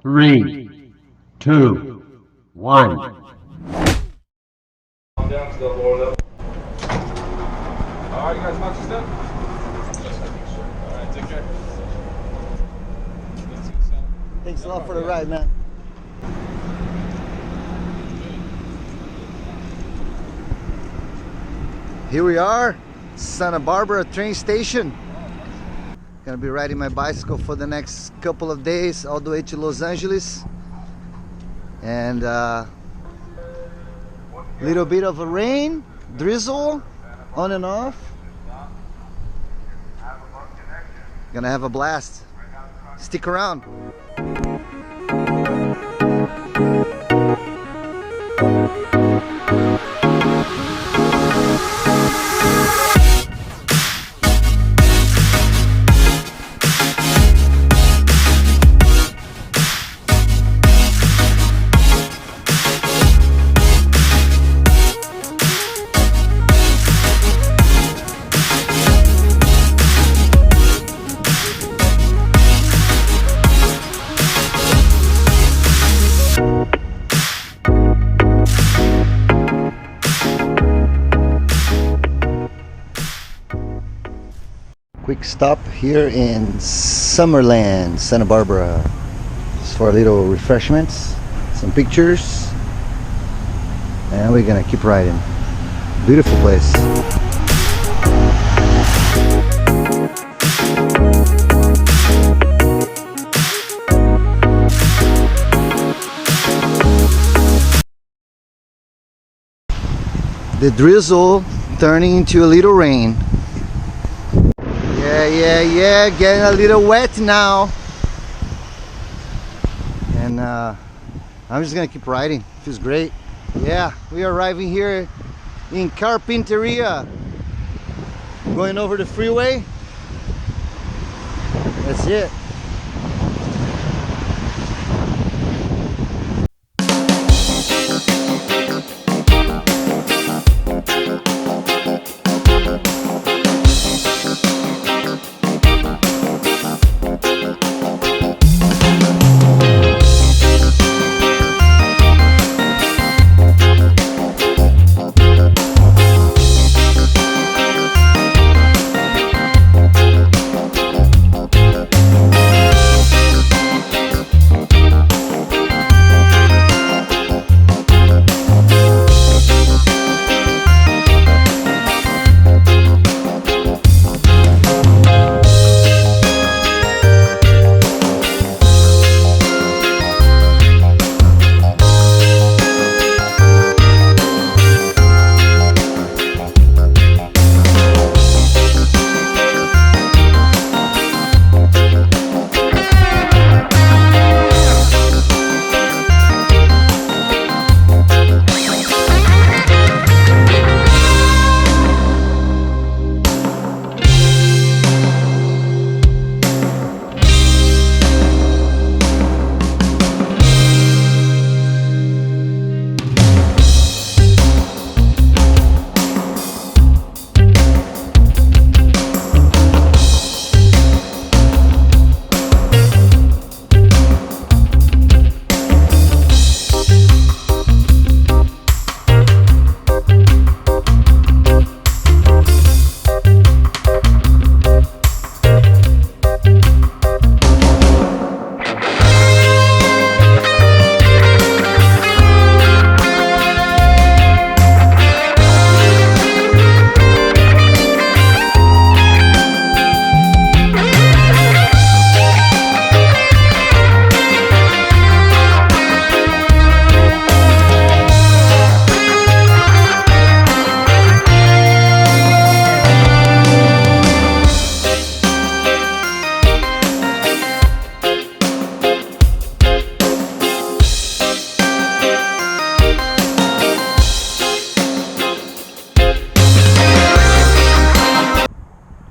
3, 2, 1. Calm down, still lower level. Alright, you guys about to step? Just making sure. Alright, take care. Thanks a lot for the ride, man. Here we are, Santa Barbara train station. Gonna be riding my bicycle for the next couple of days all the way to Los Angeles. And little bit of a rain, drizzle, on and off. Gonna have a blast. Stick around. Quick stop here in Summerland, Santa Barbara, just for a little refreshments, some pictures, and we're gonna keep riding. Beautiful place. The drizzle turning into a little rain. Yeah, getting a little wet now. And I'm just gonna keep riding. Feels great. Yeah, we are arriving here in Carpinteria. Going over the freeway. That's it.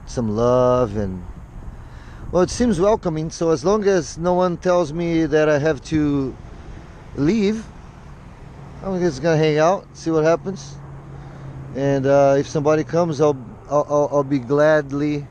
Some love, and well, it seems welcoming. So as long as no one tells me that I have to leave, I'm just gonna hang out, see what happens, and if somebody comes, I'll be gladly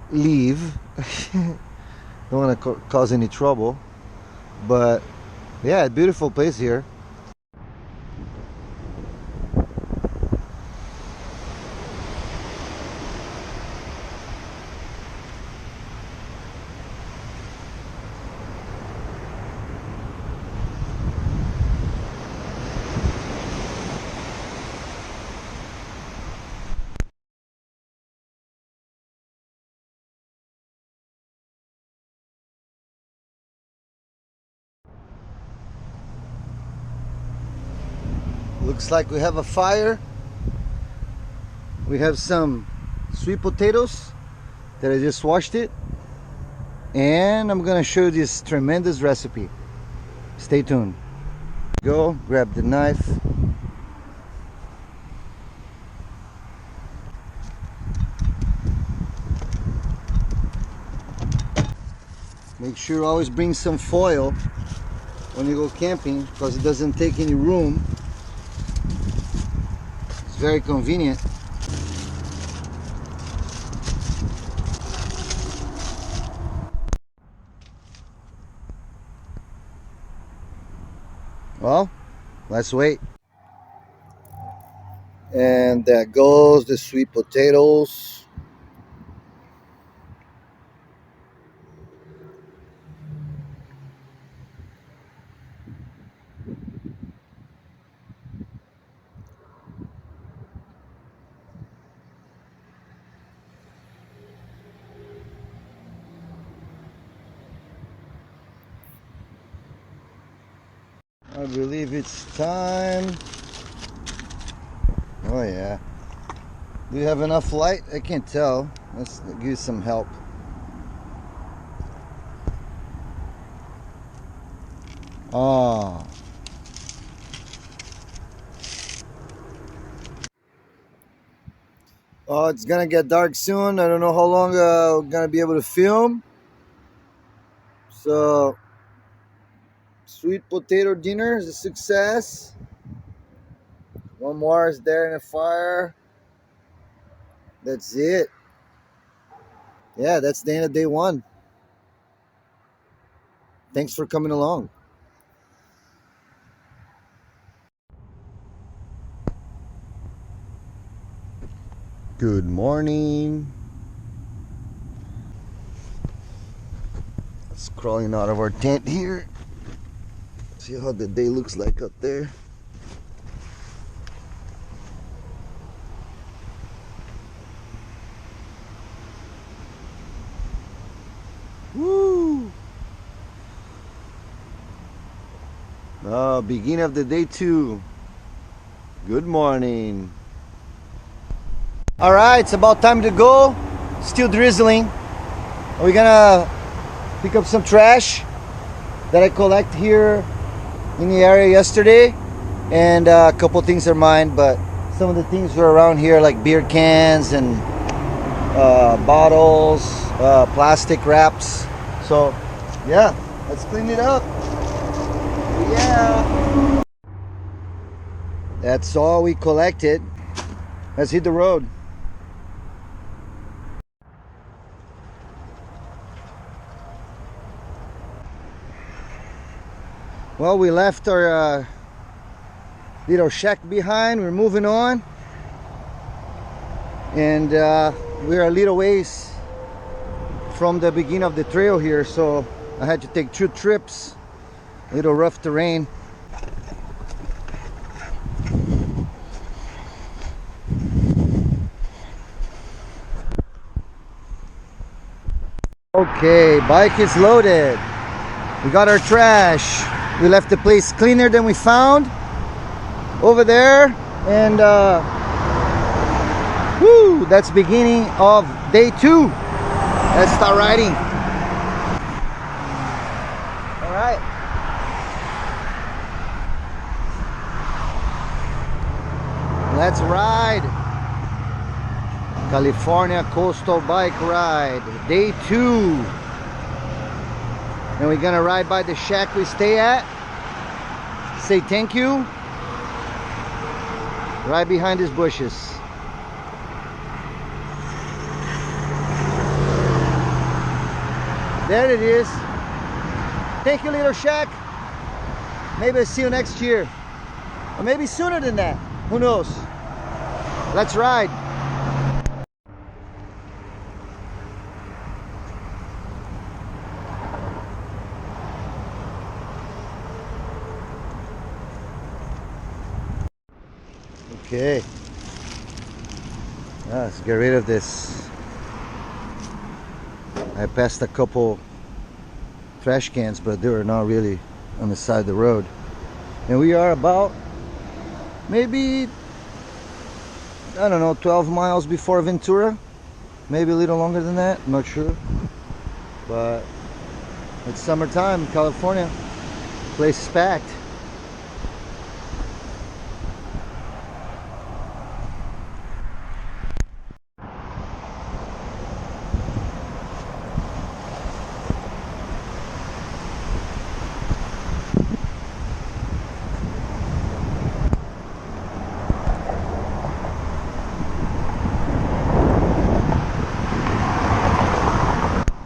leave. Don't want to cause any trouble. But yeah, beautiful place here. Looks like we have a fire. We have some sweet potatoes that I just washed it. And I'm gonna show you this tremendous recipe. Stay tuned. Go, grab the knife. Make sure you always bring some foil when you go camping because it doesn't take any room. It's very convenient. Well, let's wait. And there goes the sweet potatoes. I believe it's time. Oh yeah. Do you have enough light? I can't tell. Let's give you some help. Oh. Oh, it's gonna get dark soon. I don't know how long we're gonna be able to film. So, sweet potato dinner is a success. One more is there in the fire. That's it. Yeah, that's the end of day one. Thanks for coming along. Good morning. It's crawling out of our tent here. See how the day looks like up there. Woo! Oh, beginning of the day two. Good morning. All right, it's about time to go. Still drizzling. We're gonna pick up some trash that I collect here in the area yesterday, and a couple things are mine, but some of the things were around here like beer cans and bottles, plastic wraps. So yeah, let's clean it up. Yeah, that's all we collected. Let's hit the road. Well, we left our little shack behind. We're moving on, and we're a little ways from the beginning of the trail here, so I had to take 2 trips. A little rough terrain. Okay, bike is loaded. We got our trash. We left the place cleaner than we found over there, and woo, that's beginning of day 2. Let's start riding. All right. Let's ride. California Coastal Bike Ride, day 2. And we're gonna ride by the shack we stay at. Say thank you. Right behind these bushes. There it is. Thank you, Little Shack. Maybe I'll see you next year. Or maybe sooner than that. Who knows? Let's ride. Okay. Let's get rid of this. I passed a couple trash cans, but they were not really on the side of the road. And we are about maybe, I don't know, 12 miles before Ventura. Maybe a little longer than that, I'm not sure. But it's summertime in California. Place is packed.